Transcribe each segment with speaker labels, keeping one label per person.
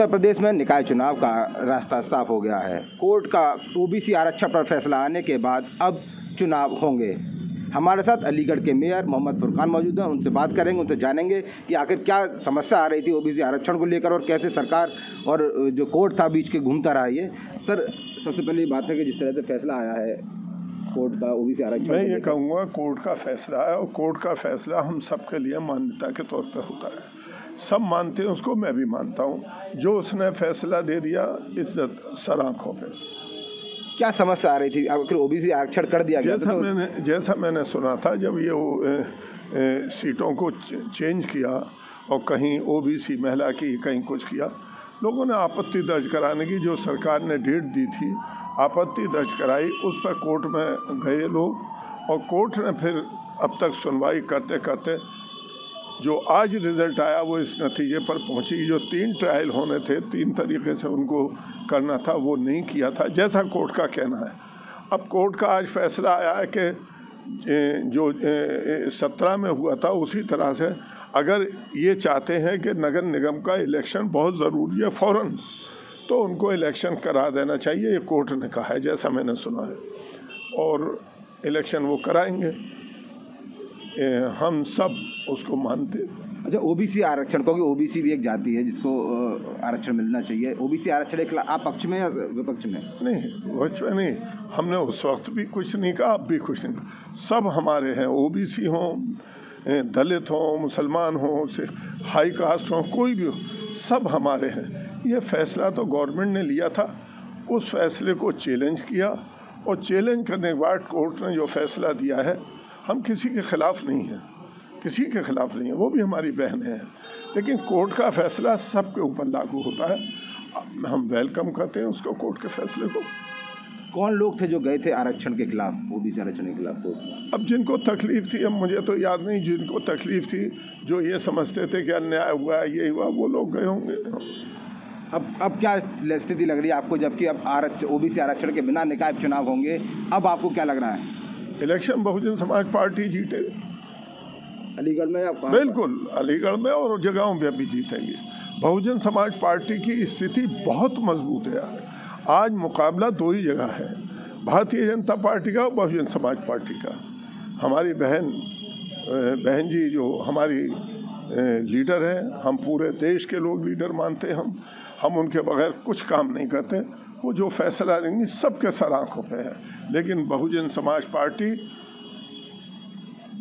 Speaker 1: उत्तर प्रदेश में निकाय चुनाव का रास्ता साफ हो गया है। कोर्ट का ओबीसी आरक्षण पर फैसला आने के बाद अब चुनाव होंगे। हमारे साथ अलीगढ़ के मेयर मोहम्मद फुरकान मौजूद हैं, उनसे बात करेंगे, उनसे जानेंगे कि आखिर क्या समस्या आ रही थी ओबीसी आरक्षण को लेकर और कैसे सरकार और जो कोर्ट था बीच के घूमता रहा। ये सर, सबसे पहले बात है कि जिस तरह से फैसला आया है कोर्ट का ओबीसी आरक्षण,
Speaker 2: मैं ये कहूँगा कोर्ट का फैसला है और कोर्ट का फैसला हम सबके लिए मान्यता के तौर पर होता है। सब मानते हैं उसको, मैं भी मानता हूँ। जो उसने फैसला दे दिया, इज्जत सर आँखों पे।
Speaker 1: क्या समस्या आ रही थी? आखिर ओबीसी आरक्षण कर दिया गया
Speaker 2: जैसा मैंने सुना था, जब ये सीटों को चेंज किया और कहीं ओबीसी महिला की, कहीं कुछ किया, लोगों ने आपत्ति दर्ज कराने की, जो सरकार ने डेट दी थी, आपत्ति दर्ज कराई। उस पर कोर्ट में गए लोग और कोर्ट ने फिर अब तक सुनवाई करते करते जो आज रिजल्ट आया वो इस नतीजे पर पहुंची। जो 3 ट्रायल होने थे, 3 तरीके से उनको करना था, वो नहीं किया था, जैसा कोर्ट का कहना है। अब कोर्ट का आज फैसला आया है कि जो 17 में हुआ था उसी तरह से अगर ये चाहते हैं कि नगर निगम का इलेक्शन बहुत ज़रूरी है फ़ौरन, तो उनको इलेक्शन करा देना चाहिए, ये कोर्ट ने कहा है, जैसा मैंने सुना है, और इलेक्शन वो कराएंगे। हम सब उसको मानते।
Speaker 1: अच्छा, ओबीसी आरक्षण, क्योंकि ओबीसी भी एक जाति है जिसको आरक्षण मिलना चाहिए। ओबीसी आरक्षण के आप पक्ष में या विपक्ष में?
Speaker 2: नहीं, विपक्ष में नहीं। हमने उस वक्त भी कुछ नहीं कहा, अब भी कुछ नहीं कहा। सब हमारे हैं, ओबीसी हों, दलित हों, मुसलमान हों, हाई कास्ट हों, कोई भी हो, सब हमारे हैं। ये फैसला तो गवर्नमेंट ने लिया था, उस फैसले को चैलेंज किया और चैलेंज करने के बाद कोर्ट ने जो फैसला दिया है, हम किसी के ख़िलाफ़ नहीं हैं, किसी के ख़िलाफ़ नहीं है, वो भी हमारी बहनें हैं, लेकिन कोर्ट का फैसला सबके ऊपर लागू होता है। हम वेलकम करते हैं उसको, कोर्ट के फैसले को।
Speaker 1: कौन लोग थे जो गए थे आरक्षण के खिलाफ, ओबीसी आरक्षण के खिलाफ कोर्ट में?
Speaker 2: अब जिनको तकलीफ़ थी, अब मुझे तो याद नहीं, जिनको तकलीफ़ थी, जो ये समझते थे कि अन्याय हुआ, ये हुआ, वो लोग गए होंगे।
Speaker 1: अब क्या स्थिति लग रही है आपको, जबकि अब ओबीसी आरक्षण के बिना निकाय चुनाव होंगे, अब आपको क्या लग रहा है?
Speaker 2: इलेक्शन बहुजन समाज पार्टी जीते
Speaker 1: अलीगढ़ में?
Speaker 2: बिल्कुल, अलीगढ़ में और जगहों पे भी जीतेंगे। बहुजन समाज पार्टी की स्थिति बहुत मजबूत है। आज मुकाबला 2 ही जगह है, भारतीय जनता पार्टी का और बहुजन समाज पार्टी का। हमारी बहन जी जो हमारी लीडर हैं, हम पूरे देश के लोग लीडर मानते हैं, हम उनके बगैर कुछ काम नहीं करते। वो जो फैसला लेंगी सबके सर आँखों पे है। लेकिन बहुजन समाज पार्टी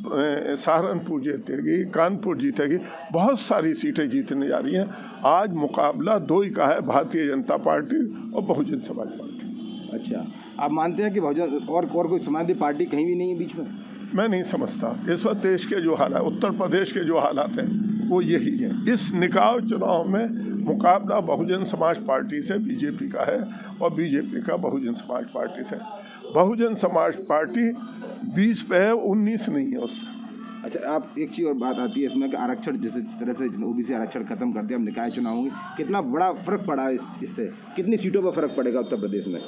Speaker 2: सहारनपुर जीतेगी, कानपुर जीतेगी, बहुत सारी सीटें जीतने जा रही हैं। आज मुकाबला 2 ही का है, भारतीय जनता पार्टी और बहुजन समाज पार्टी।
Speaker 1: अच्छा, आप मानते हैं कि बहुजन और कोई समाजवादी पार्टी कहीं भी नहीं है बीच में?
Speaker 2: मैं नहीं समझता। इस वक्त देश के जो हालात, उत्तर प्रदेश के जो हालात हैं, वो यही है। इस निकाय चुनाव में मुकाबला बहुजन समाज पार्टी से बीजेपी का है और बीजेपी का बहुजन समाज पार्टी से। बहुजन समाज पार्टी 20 पे है, 19 नहीं है उससे।
Speaker 1: अच्छा, आप एक चीज़ और बात आती है इसमें कि आरक्षण जिस तरह से ओबीसी आरक्षण खत्म कर दिया, अब निकाय चुनाव होंगे, कितना बड़ा फ़र्क पड़ा है इससे? कितनी सीटों पर फ़र्क पड़ेगा उत्तर प्रदेश में?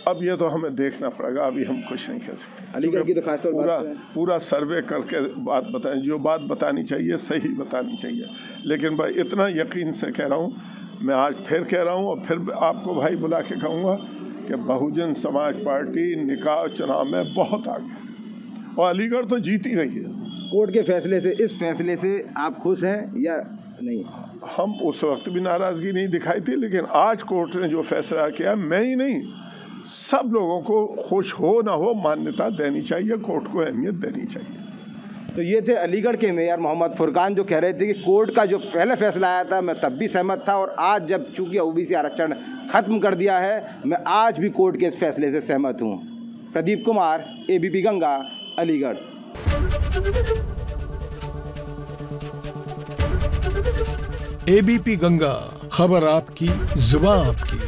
Speaker 2: अब ये तो हमें देखना पड़ेगा, अभी हम कुछ नहीं कह सकते।
Speaker 1: अलीगढ़ की तो खासतौर
Speaker 2: पूरा सर्वे करके बात बताएं, जो बात बतानी चाहिए सही बतानी चाहिए। लेकिन भाई इतना यकीन से कह रहा हूँ, मैं आज फिर कह रहा हूँ और फिर आपको भाई बुला के कहूँगा कि बहुजन समाज पार्टी निकाय चुनाव में बहुत आगे है और अलीगढ़ तो जीत ही रही है।
Speaker 1: कोर्ट के फैसले से, इस फैसले से आप खुश हैं या नहीं?
Speaker 2: हम उस वक्त भी नाराज़गी नहीं दिखाई थी, लेकिन आज कोर्ट ने जो फैसला किया, मैं ही नहीं, सब लोगों को खुश हो ना हो मान्यता देनी चाहिए, कोर्ट को अहमियत देनी चाहिए।
Speaker 1: तो ये थे अलीगढ़ के मेयर मोहम्मद फुरकान, जो कह रहे थे कि कोर्ट का जो पहले फैसला आया था मैं तब भी सहमत था, और आज जब चूंकि ओबीसी आरक्षण खत्म कर दिया है, मैं आज भी कोर्ट के इस फैसले से सहमत हूँ। प्रदीप कुमार, ABP गंगा, अलीगढ़।
Speaker 3: ABP गंगा, खबर आपकी, जुबान आपकी।